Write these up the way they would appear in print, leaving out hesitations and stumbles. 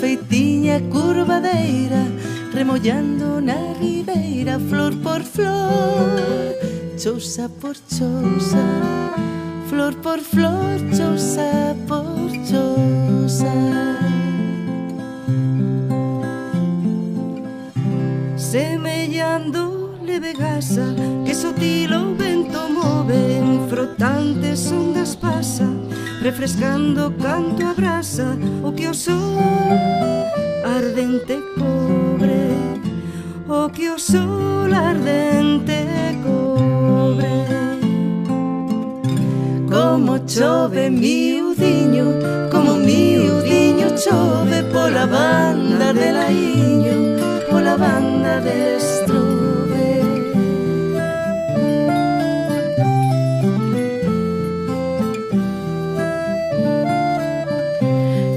feitiña curvadeira, remollando na ribeira, flor por flor, chousa por chousa, flor por flor, chousa por chousa. Semellando leve gasa que sutil o vento move, en frotantes ondas pasa, refrescando canto a brasa o que o sol ardente cobre, o que o sol ardente cobre. Como chove miudiño, como miudiño chove pola banda de Laiño, pola banda de Estrobe.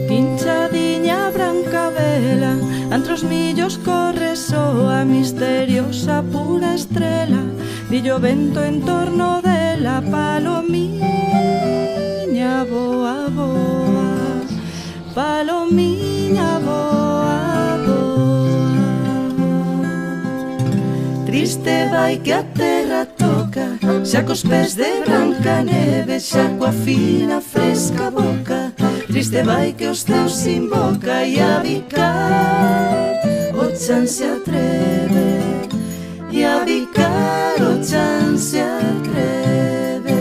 Pinchadiña branca vela, entre os millos corre soa misteriosa pura estrela, dillo vento en torno dela, palomiña boa boa, palomiña boa boa. Triste vai que a terra toca, xa cos pés de branca neve, xa coa fina fresca boca. Triste vai que os teus invoca e a bicar o chan se atreve, e a bicar o chan se atreve.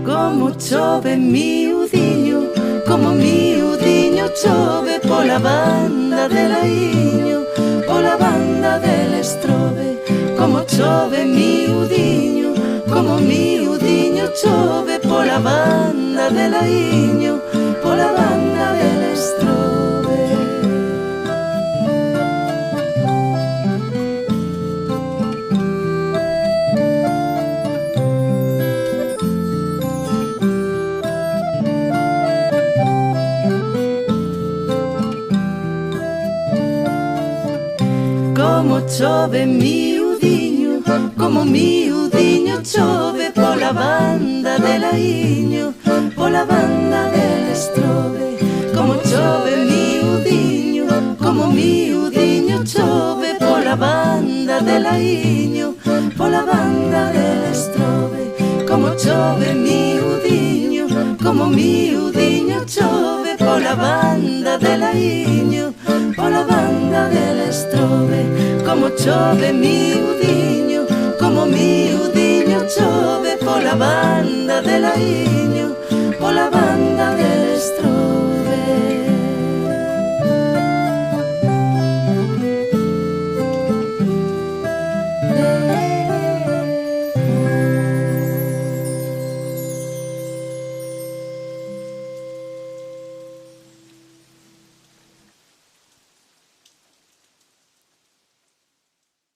Como chove miudiño, como miudiño chove pola banda de Laiño, pola banda del Estrobe. Como chove miudiño, como miudiño chove pola banda de Laiño, pola banda del Estrobe. Como chove miudiño, como miudiño chove pola banda de Laiño, pola banda del Estrobe. Como chove miudiño, como miudiño chove pola banda de Laiño, pola banda del Estrobe. Como chove miudiño, como miudiño chove pola banda de Laiño, pola banda del Estrobe. Como chove miudiño, como miudiño chove pola banda de Laiño, pola banda del Estrobe.